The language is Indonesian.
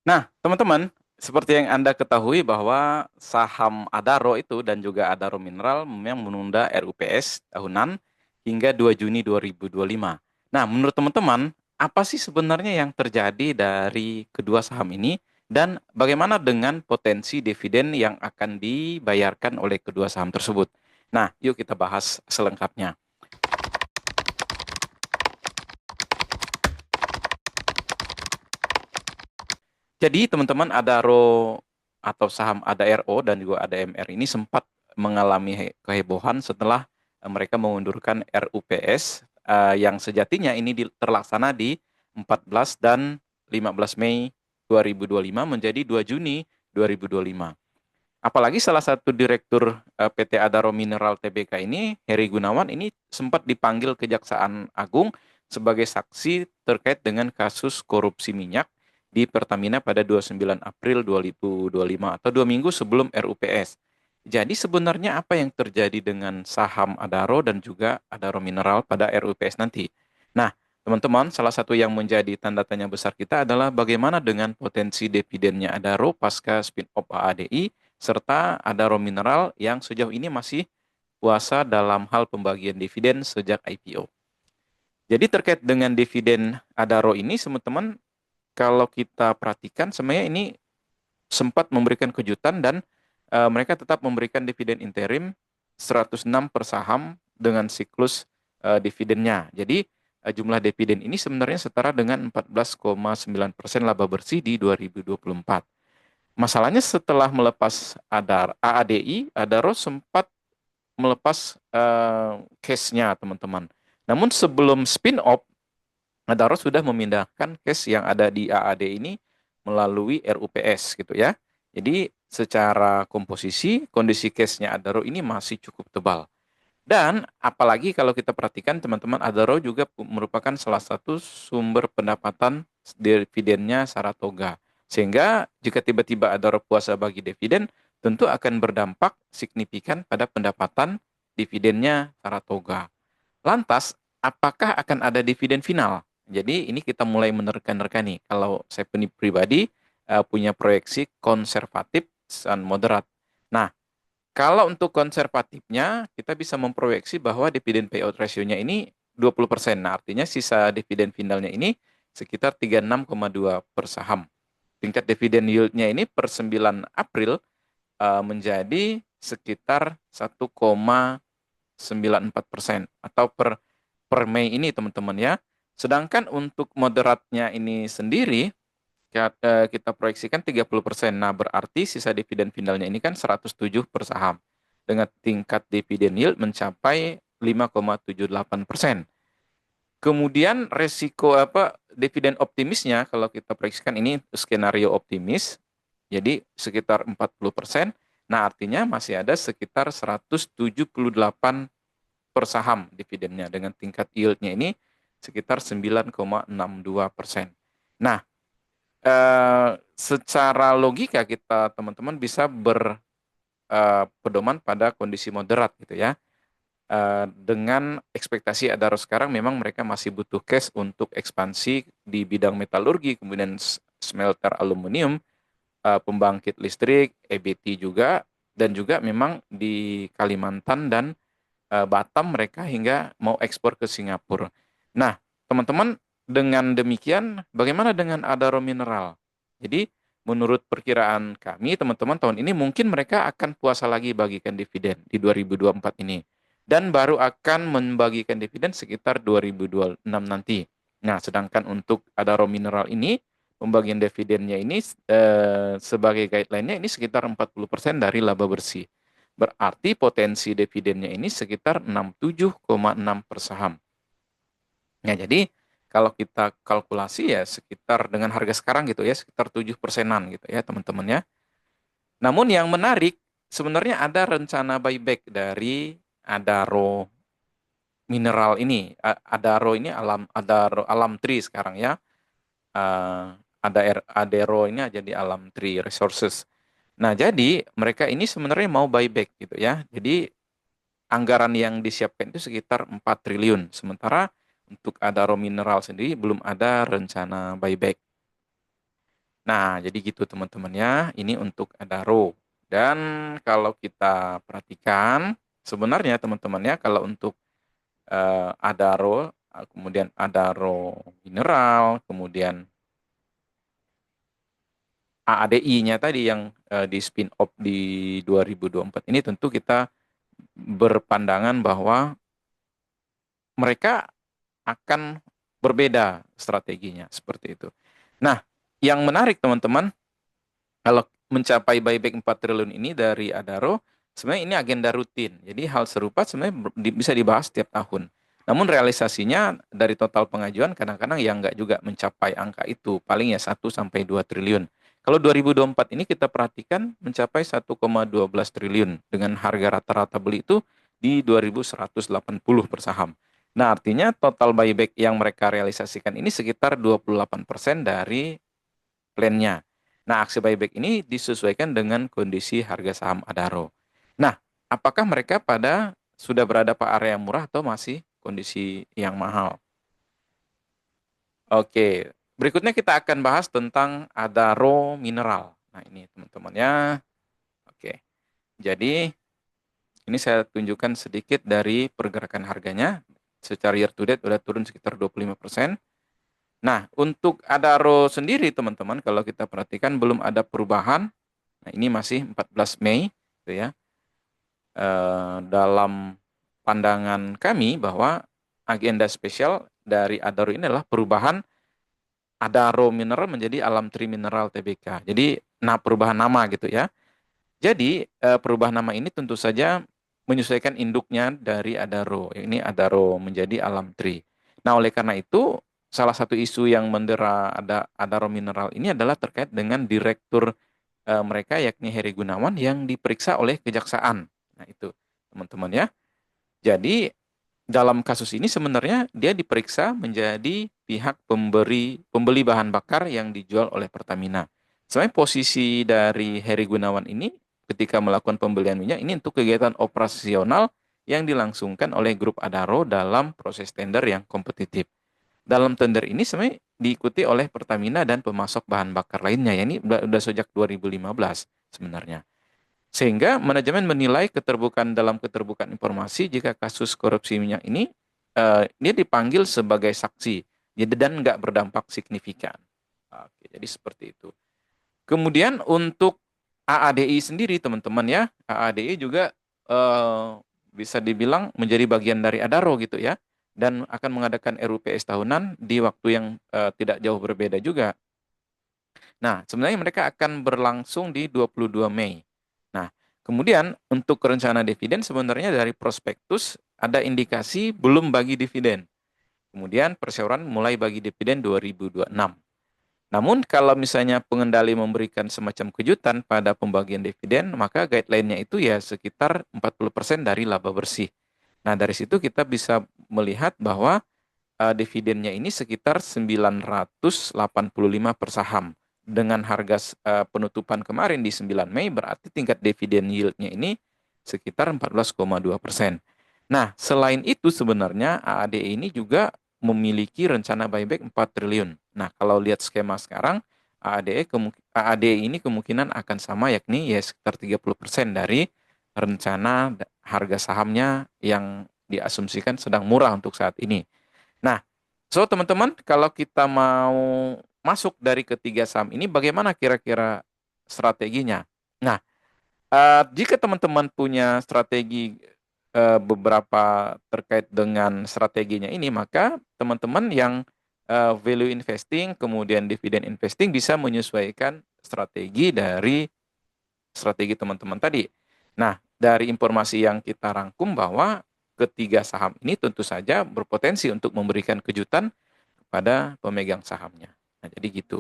Nah, teman-teman, seperti yang Anda ketahui bahwa saham Adaro itu dan juga Adaro Mineral memang menunda RUPS tahunan hingga 2 Juni 2025. Nah, menurut teman-teman, apa sih sebenarnya yang terjadi dari kedua saham ini dan bagaimana dengan potensi dividen yang akan dibayarkan oleh kedua saham tersebut? Nah, yuk kita bahas selengkapnya. Jadi teman-teman Adaro atau saham ADRO dan juga ADMR ini sempat mengalami kehebohan setelah mereka mengundurkan RUPS yang sejatinya ini terlaksana di 14 dan 15 Mei 2025 menjadi 2 Juni 2025. Apalagi salah satu direktur PT Adaro Mineral Tbk ini, Heri Gunawan, ini sempat dipanggil Kejaksaan Agung sebagai saksi terkait dengan kasus korupsi minyak di Pertamina pada 29 April 2025 atau 2 minggu sebelum RUPS. Jadi sebenarnya apa yang terjadi dengan saham Adaro dan juga Adaro Mineral pada RUPS nanti? Nah, teman-teman, salah satu yang menjadi tanda tanya besar kita adalah bagaimana dengan potensi dividennya Adaro pasca spin-off AADI serta Adaro Mineral yang sejauh ini masih puasa dalam hal pembagian dividen sejak IPO. Jadi terkait dengan dividen Adaro ini, teman-teman, kalau kita perhatikan sebenarnya ini sempat memberikan kejutan dan mereka tetap memberikan dividen interim 106 per saham dengan siklus dividennya. Jadi jumlah dividen ini sebenarnya setara dengan 14,9% laba bersih di 2024. Masalahnya setelah melepas AADI, Adaro sempat melepas case-nya, teman-teman. Namun sebelum spin-off, Adaro sudah memindahkan case yang ada di AAD ini melalui RUPS gitu ya. Jadi secara komposisi, kondisi case-nya Adaro ini masih cukup tebal. Dan apalagi kalau kita perhatikan teman-teman, Adaro juga merupakan salah satu sumber pendapatan dividennya Saratoga. Sehingga jika tiba-tiba Adaro puasa bagi dividen, tentu akan berdampak signifikan pada pendapatan dividennya Saratoga. Lantas, apakah akan ada dividen final? Jadi ini kita mulai menerka-nerka nih. Kalau saya pribadi punya proyeksi konservatif dan moderat. Nah, kalau untuk konservatifnya, kita bisa memproyeksi bahwa dividen payout ratio-nya ini 20%. Nah, artinya sisa dividen finalnya ini sekitar 36,2 per saham. Tingkat dividen yield-nya ini per 9 April menjadi sekitar 1,94% atau per Mei ini, teman-teman ya. Sedangkan untuk moderatnya ini sendiri kita proyeksikan 30%. Nah, berarti sisa dividen finalnya ini kan 107 per saham dengan tingkat dividen yield mencapai 5,78%. Kemudian resiko dividen optimisnya kalau kita proyeksikan ini skenario optimis, jadi sekitar 40%. Nah, artinya masih ada sekitar 178 per saham dividennya dengan tingkat yield-nya ini sekitar 9,62%. Nah, secara logika kita teman-teman bisa berpedoman pada kondisi moderat gitu ya. Dengan ekspektasi Adaro sekarang memang mereka masih butuh cash untuk ekspansi di bidang metalurgi, kemudian smelter aluminium, pembangkit listrik, EBT juga, dan juga memang di Kalimantan dan Batam mereka hingga mau ekspor ke Singapura. Nah, teman-teman, dengan demikian bagaimana dengan Adaro Mineral? Jadi, menurut perkiraan kami, teman-teman, tahun ini mungkin mereka akan puasa lagi bagikan dividen di 2024 ini. Dan baru akan membagikan dividen sekitar 2026 nanti. Nah, sedangkan untuk Adaro Mineral ini, pembagian dividennya ini sebagai guideline-nya ini sekitar 40% dari laba bersih. Berarti potensi dividennya ini sekitar 67,6 per saham. Ya, jadi kalau kita kalkulasi ya sekitar dengan harga sekarang gitu ya, sekitar 7%-an gitu ya teman-teman ya. Namun yang menarik, sebenarnya ada rencana buyback dari Adaro Mineral ini. Adaro ini Alam Tree sekarang ya. Adaro ini jadi Alam Tree Resources. Nah, jadi mereka ini sebenarnya mau buyback gitu ya. Jadi anggaran yang disiapkan itu sekitar 4 triliun. Sementara untuk Adaro Mineral sendiri belum ada rencana buyback. Nah, jadi gitu teman-teman ya, ini untuk Adaro. Dan kalau kita perhatikan, sebenarnya teman-teman ya, kalau untuk Adaro, kemudian Adaro Mineral, kemudian AADI-nya tadi yang di spin off di 2024 ini, tentu kita berpandangan bahwa mereka akan berbeda strateginya, seperti itu. Nah, yang menarik teman-teman, kalau mencapai buyback 4 triliun ini dari Adaro, sebenarnya ini agenda rutin. Jadi hal serupa sebenarnya bisa dibahas setiap tahun. Namun realisasinya dari total pengajuan kadang-kadang yang nggak juga mencapai angka itu, paling ya 1 sampai 2 triliun. Kalau 2024 ini kita perhatikan mencapai 1,12 triliun dengan harga rata-rata beli itu di 2.180 per saham. Nah, artinya total buyback yang mereka realisasikan ini sekitar 28% dari plan-nya. Nah, aksi buyback ini disesuaikan dengan kondisi harga saham Adaro. Nah, apakah mereka sudah berada pada area yang murah atau masih kondisi yang mahal? Oke, berikutnya kita akan bahas tentang Adaro Mineral. Nah, ini teman-teman ya. Oke, jadi ini saya tunjukkan sedikit dari pergerakan harganya. Secara year to date udah turun sekitar 25%. Nah, untuk Adaro sendiri teman-teman, kalau kita perhatikan belum ada perubahan. Nah, ini masih 14 Mei, gitu ya. Dalam pandangan kami bahwa agenda spesial dari Adaro ini adalah perubahan Adaro Mineral menjadi Alam Tri Mineral Tbk. Jadi, nah perubahan nama gitu ya. Jadi, perubahan nama ini tentu saja menyesuaikan induknya dari Adaro. Ini Adaro menjadi Alam Tri. Nah, oleh karena itu, salah satu isu yang mendera Adaro Mineral ini adalah terkait dengan direktur mereka, yakni Heri Gunawan, yang diperiksa oleh kejaksaan. Nah, itu teman-teman ya. Jadi dalam kasus ini sebenarnya dia diperiksa menjadi pihak pembeli bahan bakar yang dijual oleh Pertamina. Sebenarnya posisi dari Heri Gunawan ini ketika melakukan pembelian minyak ini untuk kegiatan operasional yang dilangsungkan oleh grup Adaro dalam proses tender yang kompetitif. Dalam tender ini sebenarnya diikuti oleh Pertamina dan pemasok bahan bakar lainnya. Ya, ini sudah sejak 2015 sebenarnya. Sehingga manajemen menilai dalam keterbukaan informasi jika kasus korupsi minyak ini dia dipanggil sebagai saksi, jadi dan nggak berdampak signifikan. Oke, jadi seperti itu. Kemudian untuk AADI sendiri teman-teman ya, AADI juga eh, bisa dibilang menjadi bagian dari Adaro gitu ya, dan akan mengadakan RUPS tahunan di waktu yang tidak jauh berbeda juga. Nah, sebenarnya mereka akan berlangsung di 22 Mei. Nah, kemudian untuk rencana dividen sebenarnya dari prospektus ada indikasi belum bagi dividen. Kemudian perseroan mulai bagi dividen 2026. Namun kalau misalnya pengendali memberikan semacam kejutan pada pembagian dividen, maka guideline-nya itu ya sekitar 40% dari laba bersih. Nah, dari situ kita bisa melihat bahwa dividennya ini sekitar 985 per saham. Dengan harga penutupan kemarin di 9 Mei, berarti tingkat dividen yield-nya ini sekitar 14,2%. Nah, selain itu sebenarnya AADE ini juga memiliki rencana buyback 4 triliun. Nah, kalau lihat skema sekarang, AADE ini kemungkinan akan sama, yakni ya sekitar 30% dari rencana harga sahamnya yang diasumsikan sedang murah untuk saat ini. Nah, so teman-teman, kalau kita mau masuk dari ketiga saham ini, bagaimana kira-kira strateginya? Nah, jika teman-teman punya strategi beberapa terkait dengan strateginya ini, maka teman-teman yang value investing, kemudian dividend investing bisa menyesuaikan strategi dari strategi teman-teman tadi. Nah, dari informasi yang kita rangkum bahwa ketiga saham ini tentu saja berpotensi untuk memberikan kejutan pada pemegang sahamnya. Nah, jadi gitu.